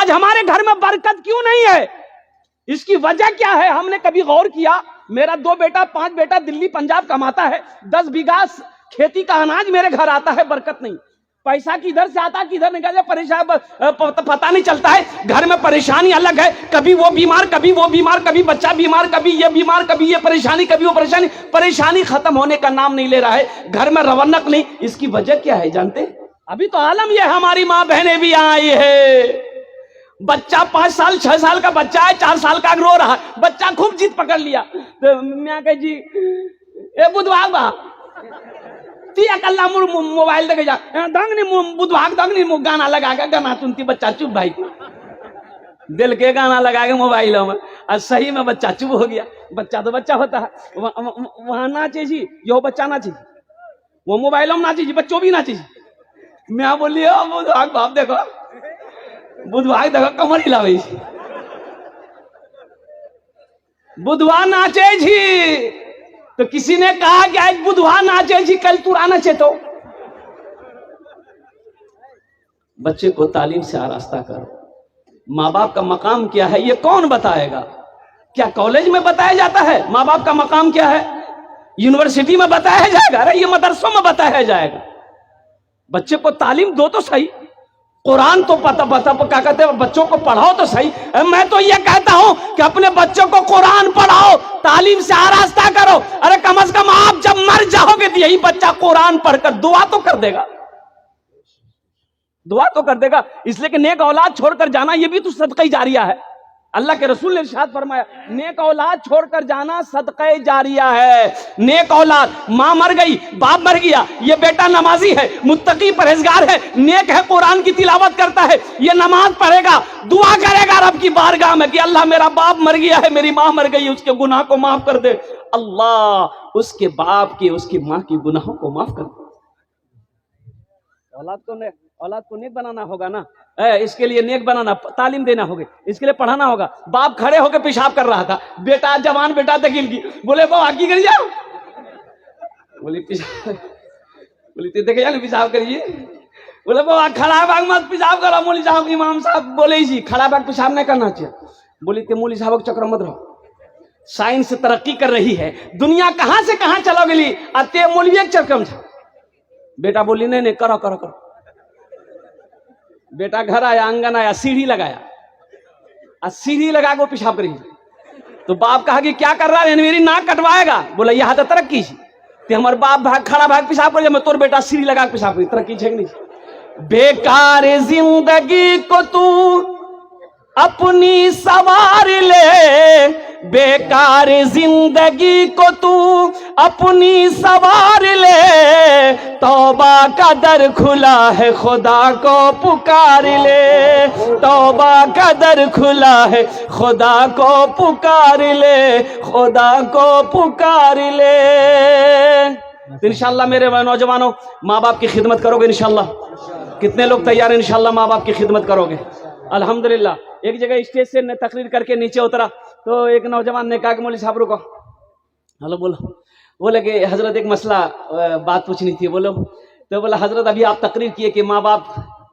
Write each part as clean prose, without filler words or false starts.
आज हमारे घर में बरकत क्यों नहीं है? इसकी वजह क्या है? हमने कभी गौर किया? मेरा 2 बेटा 5 बेटा दिल्ली पंजाब कमाता है, 10 बीघा खेती का अनाज मेरे घर आता है, बरकत नहीं। पैसा किधर से आता किधर निकल जाए परेशान पता नहीं चलता है। घर में परेशानी अलग है, कभी वो बीमार कभी वो बीमार, कभी बच्चा बीमार कभी ये बीमार, कभी ये परेशानी कभी वो परेशानी। परेशानी खत्म होने का नाम नहीं ले रहा है, घर में रौनक नहीं। इसकी वजह क्या है जानते? अभी तो आलम यह हमारी माँ बहनें भी आई है, बच्चा 5 साल 6 साल का बच्चा है, 4 साल का रो रहा है, बच्चा खूब जिद पकड़ लिया तो मैं कह जी ए बुधवार बा अकल्ला मोबाइल देखे जा दंगनी बुधवार दंगनी गाना लगा के गाना सुनती बच्चा चुप भाई दिल के गाना लगा के मोबाइलों में। और सही में बच्चा चुप हो गया। बच्चा तो बच्चा होता है, वहां नाचे जी यो बच्चा नाचे, वो मोबाइलों में नाचे जी, बच्चों भी नाचे जी। मैं बोली बुधवार बाप देखो बुधवार देखो कमर हिलावे बुधवार नाचे जी। तो किसी ने कहा कि आज बुधवार नाचे जी, कल तू नाचे। तो बच्चे को तालीम से आरास्ता करो। माँ बाप का मकाम क्या है ये कौन बताएगा? क्या कॉलेज में बताया जाता है माँ बाप का मकाम क्या है? यूनिवर्सिटी में बताया जाएगा? अरे ये मदरसों में बताया जाएगा। बच्चे को तालीम दो तो सही, कुरान तो पता क्या कहते हैं, बच्चों को पढ़ाओ तो सही। मैं तो ये कहता हूं कि अपने बच्चों को कुरान पढ़ाओ, तालीम से आरास्ता करो। अरे कम से कम आप जब मर जाओगे तो यही बच्चा कुरान पढ़कर दुआ तो कर देगा, दुआ तो कर देगा। इसलिए कि नेक औलाद छोड़कर जाना ये भी तो सदका जारिया है। अल्लाह के रसूल ने इरशाद फरमाया नेक औलाद छोड़कर जाना सदका जारिया है। नेक औलाद, माँ मर गई बाप मर गया, ये बेटा नमाजी है, मुत्तकी परहेजगार है, नेक है, कुरान की तिलावत करता है, ये नमाज पढ़ेगा, दुआ करेगा रब की बारगाह में कि अल्लाह मेरा बाप मर गया है, मेरी माँ मर गई, उसके गुनाह को माफ कर दे। अल्लाह उसके बाप के उसकी माँ के गुनाहों को माफ कर दे। औलाद को नेक बनाना होगा ना, इसके लिए नेक बनाना, तालीम देना होगा, इसके लिए पढ़ाना होगा। बाप खड़े होकर पेशाब कर रहा था, बेटा जवान बेटा दखिल की बोले वो आगे कर जाओ, बोली देखे जाओ पेशाब करिए, बोले वो खड़ा भाग मत पेशाब करो। मौली साहब इमाम साहब बोले जी खड़ा भाग पेशाब नहीं करना चाहिए। बोली ते मौली साहब चक्र मत रहो, साइंस तरक्की कर रही है, दुनिया कहां से कहां चलो गई, अते मौलवी चक्र में। बेटा बोली नहीं करो करो करो। बेटा घर आया, आंगन आया, सीढ़ी लगाया, सीढ़ी लगा के पेशाब करी। तो बाप कहा कि क्या कर रहा है, मेरी नाक कटवाएगा। बोला यह तो तरक्की थी, हमारे बाप भाग खड़ा भाग पेशाब कर, मैं तोर बेटा सीढ़ी लगा के पेशाब करी, तरक्की है नहीं। बेकार जिंदगी को तू अपनी सवार ले, बेकार जिंदगी को तू अपनी सवार ले, तौबा का दर खुला है खुदा को पुकार ले, तौबा का दर खुला है खुदा को पुकार ले, खुदा को पुकार ले। इंशाल्लाह मेरे नौजवानों माँ बाप की खिदमत करोगे इंशाल्लाह? कितने लोग तैयार हैं इंशाल्लाह माँ बाप की खिदमत करोगे? अल्हम्दुलिल्लाह। एक जगह स्टेज से तकरीर करके नीचे उतरा तो एक नौजवान ने कहा कि मौली साहब रुको, हेलो बोलो। बोले कि हजरत एक मसला बात पूछनी थी। बोलो। तो बोला हजरत अभी आप तकरीर किए कि माँ बाप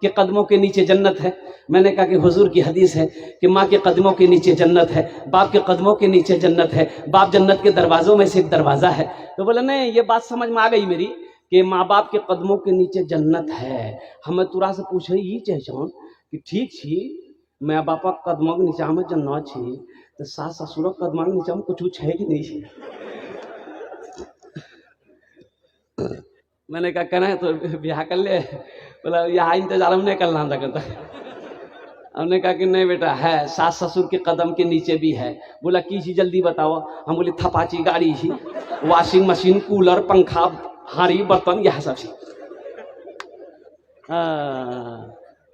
के कदमों के नीचे जन्नत है। मैंने कहा कि हुजूर की हदीस है कि माँ के कदमों के नीचे जन्नत है, बाप के कदमों के नीचे जन्नत है, बाप जन्नत के दरवाजों में से एक दरवाजा है। तो बोला नहीं ये बात समझ में आ गई मेरी कि माँ बाप के कदमों के नीचे जन्नत है। हमें तुरा से पूछे ये चाहूँ कि ठीक छी मैं बापा कदमों के नीचा में जन्नत छी, तो सास ससुर कदम के नीचा में कुछ है कि नहीं? मैंने कहा कहना है तो ब्याह कर ले। बोला यहाँ इंतजार हम नहीं करना था। हमने कहा कि नहीं बेटा है, सास ससुर के कदम के नीचे भी है। बोला की चीज जल्दी बताओ। हम बोले थपाची गाड़ी ही, वॉशिंग मशीन, कूलर, पंखा, हारी बर्तन, यह सब चीज।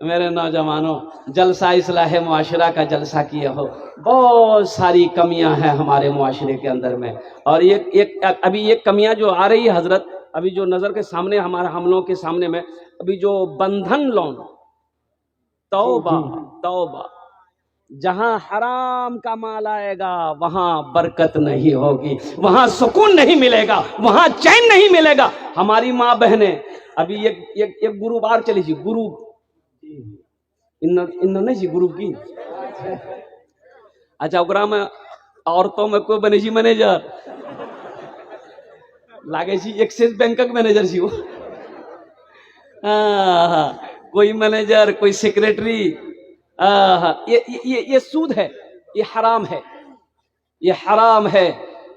मेरे नौजवानों जलसा इस्लाह मुआशरा का जलसा किए हो। बहुत सारी कमियां हैं हमारे मुआशरे के अंदर में, और अभी ये कमियां जो आ रही है हजरत, अभी जो नज़र के सामने हमारे हम लोगों के सामने में अभी जो बंधन लोन, तौबा तौबा, जहां हराम का माल आएगा वहां बरकत नहीं होगी, वहां सुकून नहीं मिलेगा, वहां चैन नहीं मिलेगा। हमारी माँ बहनें अभी एक गुरुवार चली थी, इन्होंने जी ग्रुप की अच्छा ओकरा में औरतों में कोई बने जी मैनेजर लागे जी एक्सिस बैंक का मैनेजर जी वो कोई मैनेजर कोई सेक्रेटरी ये सूद है, ये हराम है, ये हराम है।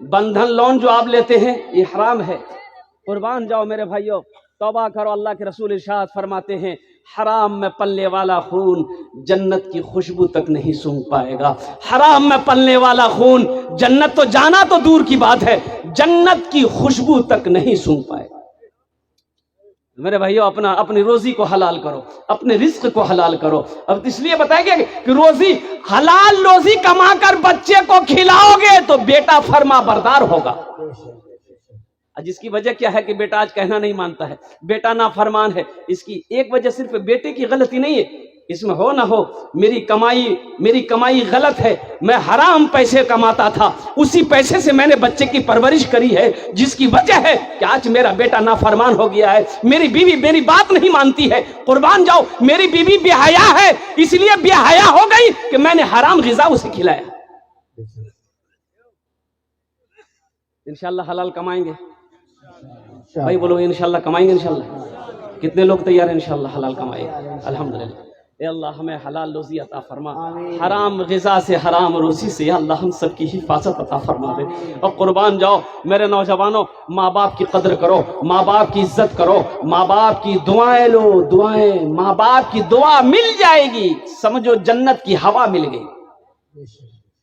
बंधन लोन जो आप लेते हैं ये हराम है। कुर्बान जाओ मेरे भाइयों, तौबा करो। अल्लाह के रसूल इरशाद फरमाते हैं हराम में पलने वाला खून जन्नत की खुशबू तक नहीं सूंघ पाएगा। हराम में पलने वाला खून जन्नत तो जाना तो दूर की बात है, जन्नत की खुशबू तक नहीं सूंघ पाएगा। मेरे भाइयों अपनी रोजी को हलाल करो, अपने रिस्क को हलाल करो। अब इसलिए बताएंगे कि रोजी हलाल रोजी कमाकर बच्चे को खिलाओगे तो बेटा फर्मा बरदार होगा। जिसकी वजह क्या है कि बेटा आज कहना नहीं मानता है, बेटा ना फरमान है। इसकी एक वजह सिर्फ बेटे की गलती नहीं है, इसमें हो ना हो मेरी कमाई गलत है, मैं हराम पैसे कमाता था, उसी पैसे से मैंने बच्चे की परवरिश करी है, जिसकी वजह है कि आज मेरा बेटा नाफरमान हो गया है। मेरी बीवी मेरी बात नहीं मानती है। कुर्बान जाओ, मेरी बीवी बेहया है, इसलिए बेहया हो गई कि मैंने हराम गिजा उसे खिलाया। इंशाल्लाह हलाल कमाएंगे भाई, बोलो इंशाल्लाह कमाएंगे। इंशाल्लाह कितने लोग तैयार हैं इंशाल्लाह हलाल कमाएंगे? अल्हम्दुलिल्लाह। ए अल्लाह हमें हलाल रोजी अता फरमा, हराम गिजा से हराम रोजी से अल्लाह हम सब की हिफाजत अता फरमा दे। और कुर्बान जाओ मेरे नौजवानों, माँ बाप की कदर करो, माँ बाप की इज्जत करो, माँ बाप की दुआएं लो। दुआएं, माँ बाप की दुआ मिल जाएगी, समझो जन्नत की हवा मिल गई।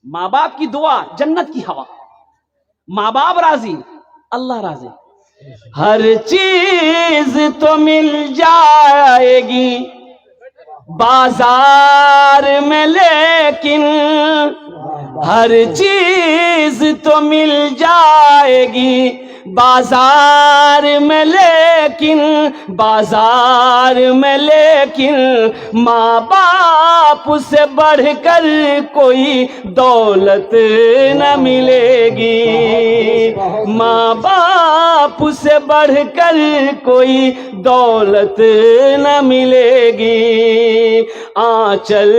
माँ बाप की दुआ जन्नत की हवा, माँ बाप राजी अल्लाह राजी। हर चीज तो मिल जाएगी बाजार में, लेकिन हर चीज तो मिल जाएगी बाजार में, लेकिन माँ बाप से बढ़कर कोई दौलत न मिलेगी। माँ बाप से बढ़कर कोई दौलत न मिलेगी। आंचल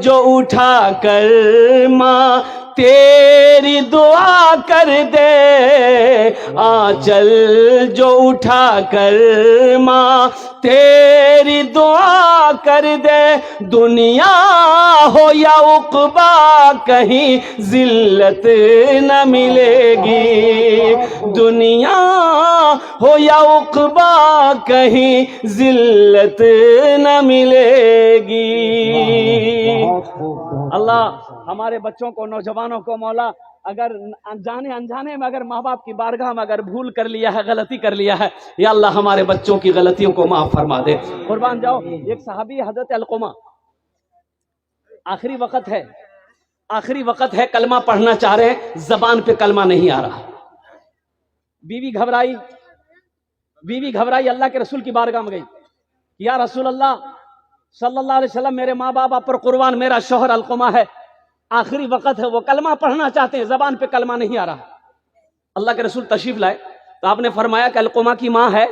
जो उठा कर माँ तेरी दुआ कर दे, आंचल जो उठा कर माँ तेरी दुआ कर दे, दुनिया हो या उक़बा कहीं जिल्लत न मिलेगी। दुनिया हो या उक़बा कहीं जिल्लत न मिलेगी। अल्लाह हमारे बच्चों को, नौजवानों को मौला अगर जाने अनजाने में अगर माँ बाप की बारगाह में अगर भूल कर लिया है, गलती कर लिया है, या अल्लाह हमारे बच्चों की गलतियों को माफ फरमा दे। कुर्बान जाओ, एक सहाबी हजरत अलकुमा, आखिरी वक्त है, कलमा पढ़ना चाह रहे हैं, जबान पे कलमा नहीं आ रहा। बीवी घबराई, अल्लाह के रसूल की बारगाह में गई, या रसूल अल्लाह सल्लल्लाहु अलैहि वसल्लम, मेरे माँ बाप आप पर कुर्बान, मेरा शौहर अलकुमा है, आखिरी वक्त है, वो कलमा पढ़ना चाहते हैं, जबान पे कलमा नहीं आ रहा। अल्लाह के रसूल तशरीफ लाए तो आपने फरमाया कि अलकुमा की माँ है,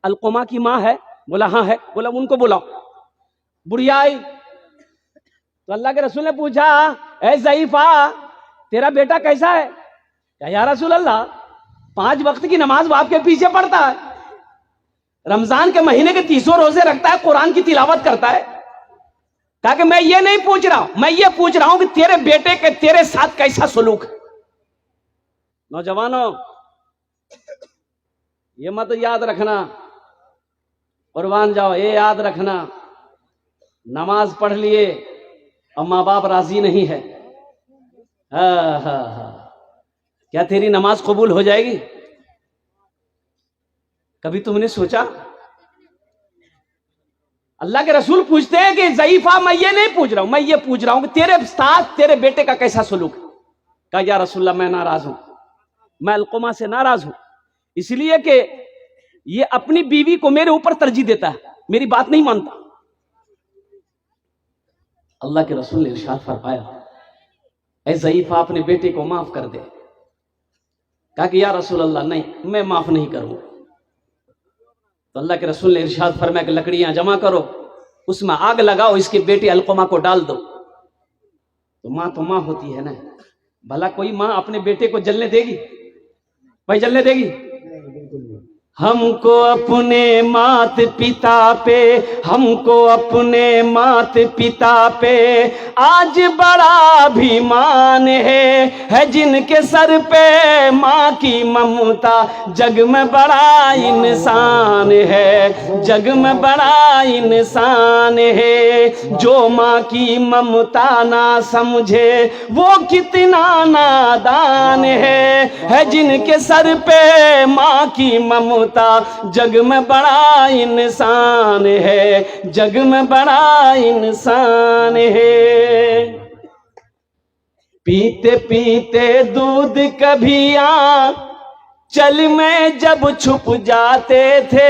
अलकुमा की माँ है? बोला हाँ है। बोला उनको बुलाओ। बुढ़िया आई तो अल्लाह के रसूल ने पूछा, ऐ ज़ईफा तेरा बेटा कैसा है? या रसूल अल्लाह 5 वक्त की नमाज वो आपके पीछे पढ़ता है, रमजान के महीने के 30 रोजे रखता है, कुरान की तिलावत करता है। कहा कि मैं ये नहीं पूछ रहा हूं, मैं ये पूछ रहा हूं कि तेरे बेटे के तेरे साथ कैसा सलूक है। नौजवानों ये मत याद रखना, कुर्बान जाओ, ये याद रखना, नमाज पढ़ लिए और माँ बाप राजी नहीं है, क्या तेरी नमाज कबूल हो जाएगी? कभी तुमने सोचा? अल्लाह के रसूल पूछते हैं कि ज़ईफा मैं ये नहीं पूछ रहा हूं, मैं ये पूछ रहा हूं कि तेरे साथ तेरे बेटे का कैसा सलूक है। कहा या रसूलल्लाह मैं नाराज हूं, मैं अलकुमा से नाराज हूं, इसलिए कि ये अपनी बीवी को मेरे ऊपर तरजीह देता है, मेरी बात नहीं मानता। अल्लाह के रसूल ने इरशाद फरमाया, ऐ ज़ईफा अपने बेटे को माफ कर दे। कहा कि या रसूलल्लाह नहीं, मैं माफ नहीं करूंगा। तो अल्लाह के रसूल ने इरशाद फरमाया कि लकड़ियां जमा करो, उसमें आग लगाओ, इसके बेटे अलकुमा को डाल दो। तो माँ होती है ना। भला कोई माँ अपने बेटे को जलने देगी? भाई जलने देगी? हमको अपने मात पिता पे, हमको अपने मात पिता पे आज बड़ा अभिमान है जिनके सर पे माँ की ममता जग में बड़ा इंसान है, जग में बड़ा इंसान है। जो माँ की ममता ना समझे वो कितना नादान है जिनके सर पे माँ की ममता जग में बड़ा इंसान है, जग में बड़ा इंसान है। पीते पीते दूध कभी चल में जब छुप जाते थे।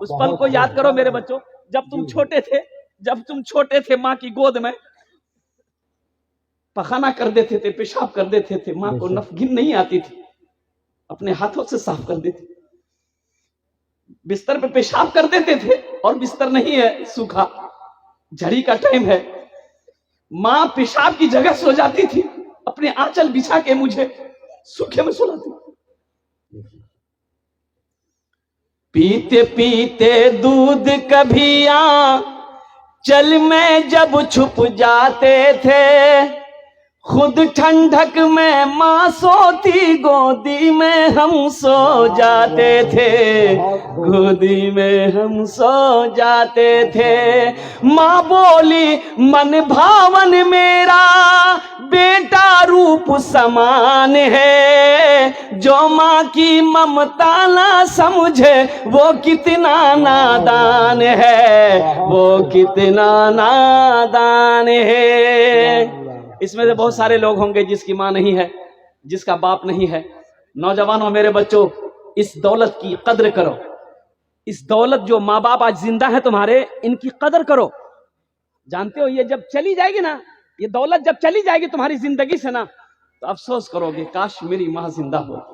उस पल को याद करो मेरे बच्चों, जब तुम छोटे थे, जब तुम छोटे थे माँ की गोद में पखाना कर देते थे, पेशाब कर देते थे, माँ को नफगिन नहीं आती थी, अपने हाथों से साफ कर देते, बिस्तर पे पेशाब कर देते थे और बिस्तर नहीं है, सूखा झड़ी का टाइम है, माँ पेशाब की जगह सो जाती थी, अपने आंचल बिछा के मुझे सूखे में सुलाती। पीते पीते दूध कभी चल में जब छुप जाते थे, खुद ठंडक में माँ सोती, गोदी में हम सो जाते थे, गोदी में हम सो जाते थे। माँ बोली मन भावन मेरा बेटा रूप समान है, जो माँ की ममता ना समझे वो कितना नादान है, वो कितना नादान है। इसमें से बहुत सारे लोग होंगे जिसकी माँ नहीं है, जिसका बाप नहीं है। नौजवानों, मेरे बच्चों, इस दौलत की कदर करो। इस दौलत जो माँ बाप आज जिंदा है तुम्हारे, इनकी कदर करो। जानते हो ये जब चली जाएगी ना, ये दौलत जब चली जाएगी तुम्हारी जिंदगी से ना, तो अफसोस करोगे काश मेरी माँ जिंदा हो।